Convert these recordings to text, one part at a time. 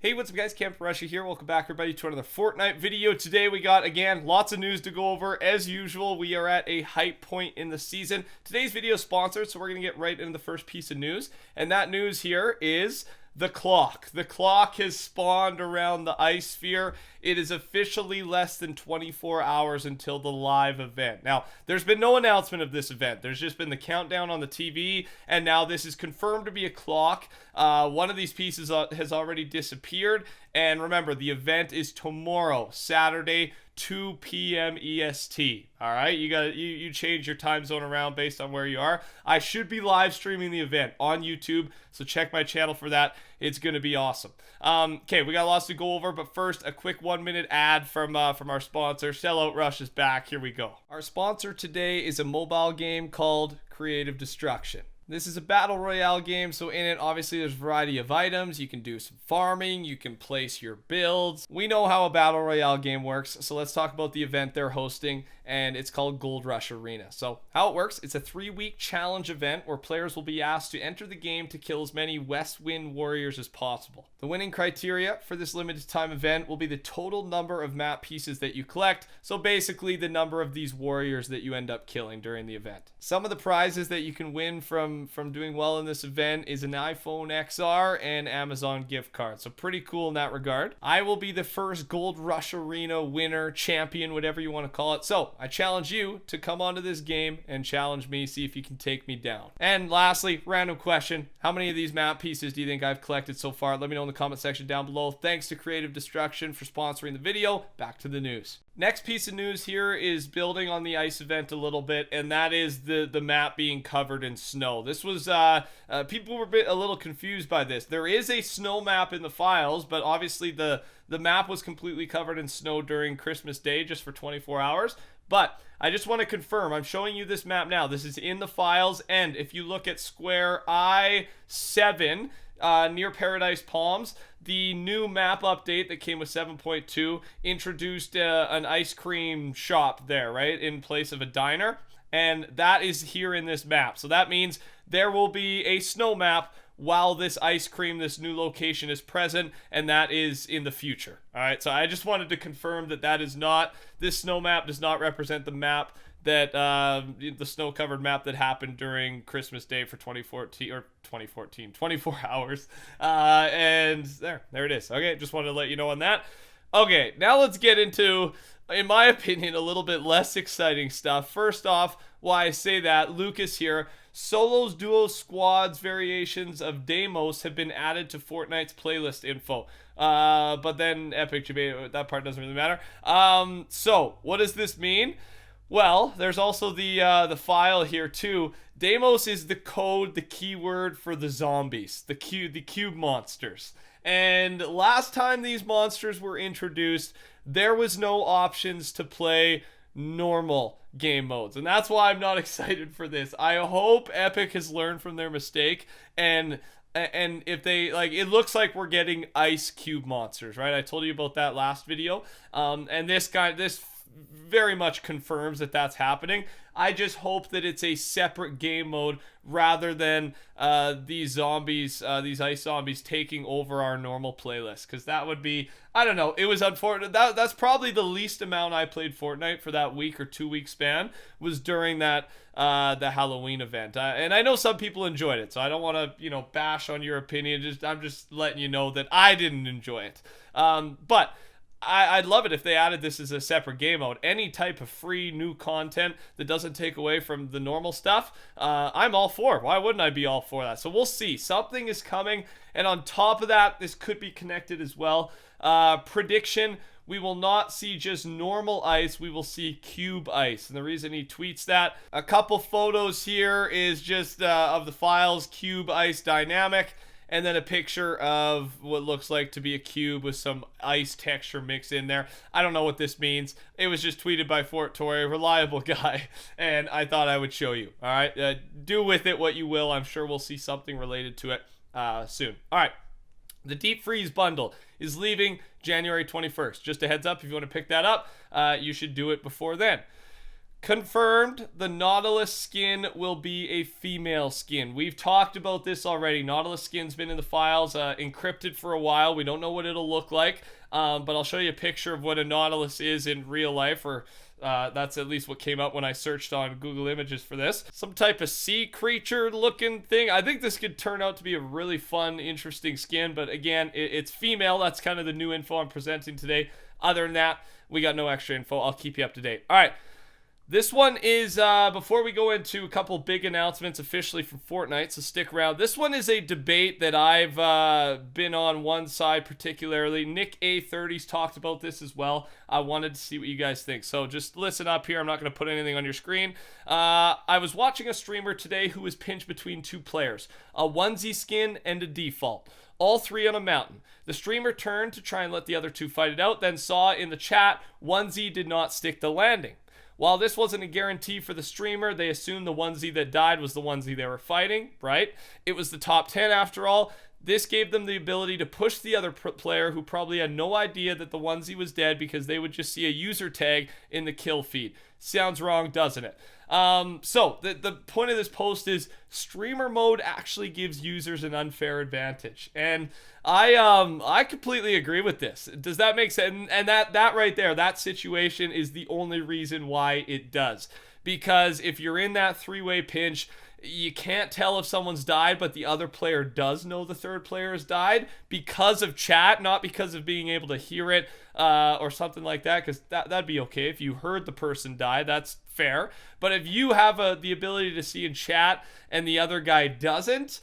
Hey, what's up guys, TheCampingRusher here. Welcome back everybody to another Fortnite video. Today we got, again, lots of news to go over. As usual, we are at a hype point in the season. Today's video is sponsored, so we're going to get right into the first piece of news. And that news here is the clock. The clock has spawned around the ice sphere. It is officially less than 24 hours until the live event. Now, there's been no announcement of this event. There's just been the countdown on the TV, and now this is confirmed to be a clock. One of these pieces has already disappeared, and remember, the event is tomorrow, Saturday, 2 p.m. EST. All right, you change your time zone around based on where you are. I should be live streaming the event on YouTube, so check my channel for that. It's going to be awesome. Okay, we got lots to go over, but first, a quick 1-minute ad from our sponsor. Sellout Rush is back. Here we go. Our sponsor today is a mobile game called Creative Destruction. This is a battle royale game, so in it, obviously, there's a variety of items. You can do some farming, you can place your builds. We know how a battle royale game works, so let's talk about the event they're hosting, and it's called Gold Rush Arena. So how it works, it's a 3-week challenge event where players will be asked to enter the game to kill as many West Wind warriors as possible. The winning criteria for this limited time event will be the total number of map pieces that you collect, so basically the number of these warriors that you end up killing during the event. Some of the prizes that you can win from doing well in this event is an iPhone XR and Amazon gift card. So pretty cool in that regard. I will be the first Gold Rush Arena winner, champion, whatever you want to call it. So I challenge you to come onto this game and challenge me, see if you can take me down. And lastly, random question. How many of these map pieces do you think I've collected so far? Let me know in the comment section down below. Thanks to Creative Destruction for sponsoring the video. Back to the news. Next piece of news here is building on the ice event a little bit, and that is the map being covered in snow. This was, people were a little confused by this. There is a snow map in the files, but obviously the map was completely covered in snow during Christmas Day just for 24 hours. But I just want to confirm, I'm showing you this map now. This is in the files, and if you look at square I-7, near Paradise Palms, the new map update that came with 7.2 introduced an ice cream shop there, right, in place of a diner, and that is here in this map. So that means there will be a snow map while this ice cream, this new location is present, and that is in the future. All right, so I just wanted to confirm that is not, this snow map does not represent the map that the snow-covered map that happened during Christmas Day for 24 hours. And there it is. Okay, just wanted to let you know on that. Okay, now let's get into, in my opinion, a little bit less exciting stuff. First off, why I say that, Lucas here, solos, duos, squads, variations of Deimos have been added to Fortnite's playlist info. But then Epic, that part doesn't really matter. So, what does this mean? Well, there's also the file here too. Deimos is the code, the keyword for the zombies, the cube monsters. And last time these monsters were introduced, there was no options to play normal game modes. And that's why I'm not excited for this. I hope Epic has learned from their mistake, and if they, like, it looks like we're getting ice cube monsters, right? I told you about that last video. And this very much confirms that that's happening. I just hope that it's a separate game mode rather than these zombies, these ice zombies taking over our normal playlist, because that would be, I don't know, it was unfortunate. That's probably the least amount I played Fortnite for that week or 2-week span was during that the Halloween event. And I know some people enjoyed it, so I don't want to, bash on your opinion. I'm just letting you know that I didn't enjoy it. But I'd love it if they added this as a separate game mode. Any type of free new content that doesn't take away from the normal stuff, I'm all for. Why wouldn't I be all for that? So we'll see. Something is coming. And on top of that, this could be connected as well. Prediction, we will not see just normal ice. We will see cube ice. And the reason he tweets that, a couple photos here is just of the files, cube ice dynamic. And then a picture of what looks like to be a cube with some ice texture mixed in there. I don't know what this means. It was just tweeted by Fortnite, a reliable guy, and I thought I would show you. All right, do with it what you will. I'm sure we'll see something related to it soon. All right, the Deep Freeze bundle is leaving January 21st. Just a heads up, if you want to pick that up, you should do it before then. Confirmed, the Nautilus skin will be a female skin. We've talked about this already. Nautilus skin's been in the files, encrypted for a while. We don't know what it'll look like, but I'll show you a picture of what a Nautilus is in real life, or that's at least what came up when I searched on Google Images for this. Some type of sea creature looking thing. I think this could turn out to be a really fun, interesting skin, but again, it's female. That's kind of the new info I'm presenting today. Other than that, we got no extra info. I'll keep you up to date. All right. This one is, before we go into a couple big announcements officially from Fortnite, so stick around. This one is a debate that I've been on one side particularly. Nick A30's talked about this as well. I wanted to see what you guys think. So just listen up here. I'm not going to put anything on your screen. I was watching a streamer today who was pinched between two players, a onesie skin and a default. All three on a mountain. The streamer turned to try and let the other two fight it out, then saw in the chat, onesie did not stick the landing. While this wasn't a guarantee for the streamer, they assumed the onesie that died was the onesie they were fighting, right? It was the top 10 after all. This gave them the ability to push the other player who probably had no idea that the onesie was dead because they would just see a user tag in the kill feed. Sounds wrong, doesn't it? So the point of this post is streamer mode actually gives users an unfair advantage. And I completely agree with this. Does that make sense? And that right there, that situation is the only reason why it does. Because if you're in that three-way pinch, you can't tell if someone's died, but the other player does know the third player has died because of chat, not because of being able to hear it or something like that, because that'd be okay. If you heard the person die, that's fair. But if you have the ability to see in chat and the other guy doesn't,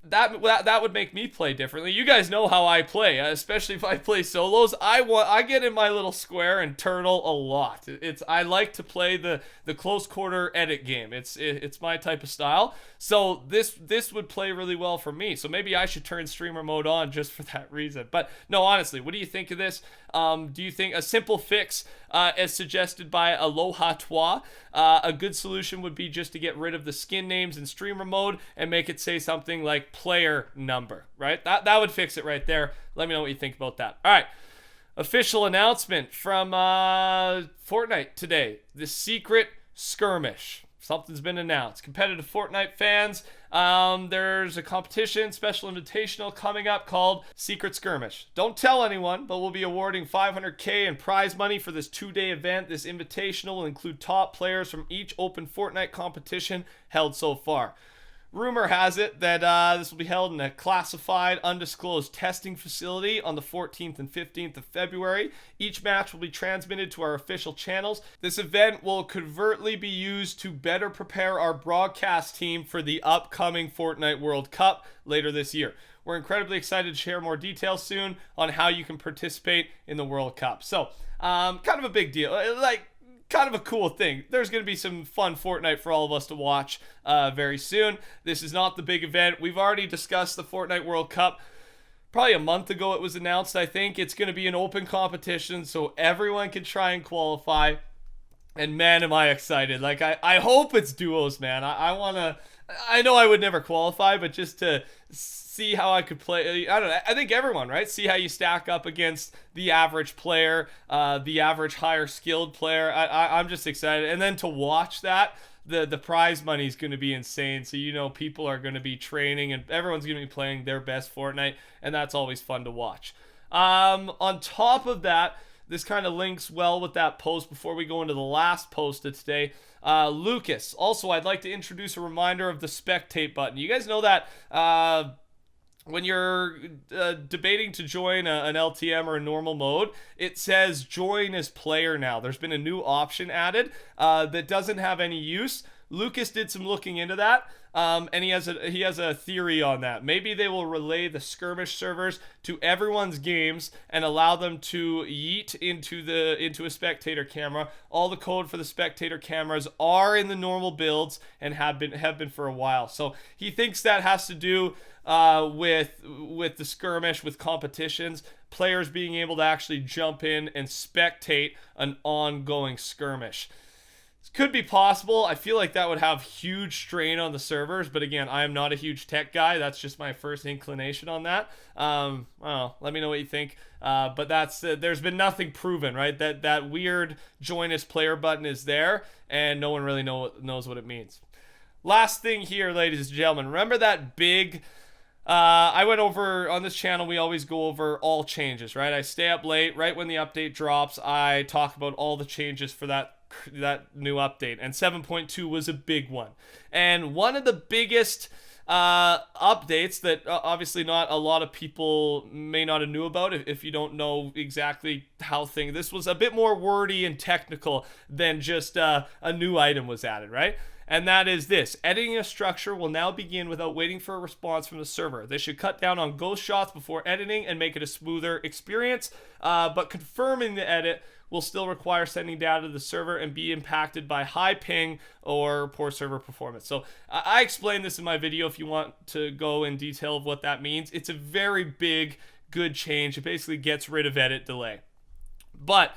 that would make me play differently. You guys know how I play, especially if I play solos. I get in my little square and turtle a lot. I like to play the close quarter edit game. It's my type of style. So this would play really well for me. So maybe I should turn streamer mode on just for that reason. But no, honestly, what do you think of this? Do you think a simple fix, as suggested by Aloha Toi, a good solution would be just to get rid of the skin names in streamer mode and make it say something like player number, right? That would fix it right there. Let me know what you think about that. All right. Official announcement from Fortnite today. The secret skirmish. Something's been announced. Competitive Fortnite fans, there's a competition, special invitational coming up called Secret Skirmish. Don't tell anyone, but we'll be awarding $500K in prize money for this 2-day event. This invitational will include top players from each open Fortnite competition held so far. Rumor has it that this will be held in a classified, undisclosed testing facility on the 14th and 15th of February. Each match will be transmitted to our official channels. This event will covertly be used to better prepare our broadcast team for the upcoming Fortnite World Cup later this year. We're incredibly excited to share more details soon on how you can participate in the World Cup. So, kind of a big deal. Kind of a cool thing. There's going to be some fun Fortnite for all of us to watch very soon. This is not the big event. We've already discussed the Fortnite World Cup. Probably a month ago it was announced, I think. It's going to be an open competition, so everyone can try and qualify. And man, am I excited. Like, I hope it's duos, man. I know I would never qualify, but just to see how I could play, I don't know, I think everyone, right? See how you stack up against the average player, the average higher skilled player. I'm just excited. And then to watch that, the prize money is going to be insane. So, you know, people are going to be training and everyone's going to be playing their best Fortnite, and that's always fun to watch. On top of that, this kind of links well with that post before we go into the last post of today. Lucas, also, I'd like to introduce a reminder of the Spectate button. You guys know that when you're debating to join an LTM or a normal mode, it says join as player now. There's been a new option added that doesn't have any use. Lucas did some looking into that, and he has a theory on that. Maybe they will relay the skirmish servers to everyone's games and allow them to yeet into a spectator camera. All the code for the spectator cameras are in the normal builds and have been for a while. So he thinks that has to do with the skirmish, with competitions, players being able to actually jump in and spectate an ongoing skirmish. Could be possible. I feel like that would have huge strain on the servers, but again, I am not a huge tech guy. That's just my first inclination on that. Well, let me know what you think. But that's there's been nothing proven, right? That weird join as player button is there, and no one really knows what it means. Last thing here, ladies and gentlemen, remember that big. I went over on this channel. We always go over all changes, right? I stay up late. Right when the update drops, I talk about all the changes for that new update, and 7.2 was a big one. And one of the biggest updates that obviously not a lot of people may not have knew about if you don't know exactly how this was a bit more wordy and technical than just a new item was added, right? And that is this. Editing a structure will now begin without waiting for a response from the server. This should cut down on ghost shots before editing and make it a smoother experience, but confirming the edit will still require sending data to the server and be impacted by high ping or poor server performance. So I explained this in my video if you want to go in detail of what that means. It's a very big, good change. It basically gets rid of edit delay. But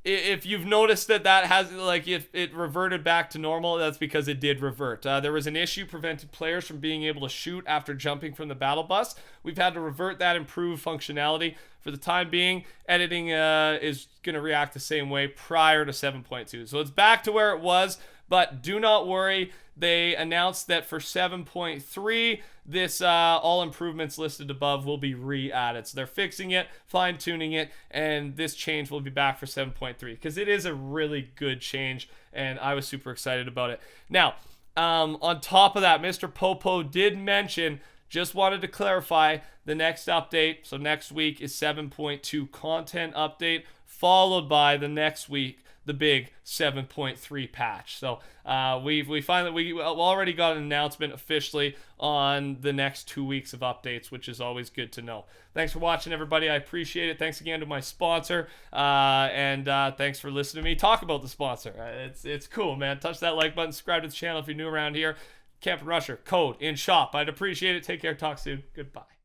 if you've noticed that has, like, if it reverted back to normal, that's because it did revert. There was an issue preventing players from being able to shoot after jumping from the battle bus. We've had to revert that improved functionality. For the time being, editing is going to react the same way prior to 7.2. So it's back to where it was, but do not worry. They announced that for 7.3, this all improvements listed above will be re-added. So they're fixing it, fine-tuning it, and this change will be back for 7.3 because it is a really good change, and I was super excited about it. Now, on top of that, Mr. Popo did mention, just wanted to clarify, the next update, so next week, is 7.2 content update, followed by the next week, the big 7.3 patch. So we already got an announcement officially on the next 2 weeks of updates, which is always good to know. Thanks for watching, everybody. I appreciate it. Thanks again to my sponsor, and thanks for listening to me talk about the sponsor. It's cool, man. Touch that like button, subscribe to the channel if you're new around here. TheCampingRusher, code in shop. I'd appreciate it. Take care. Talk soon. Goodbye.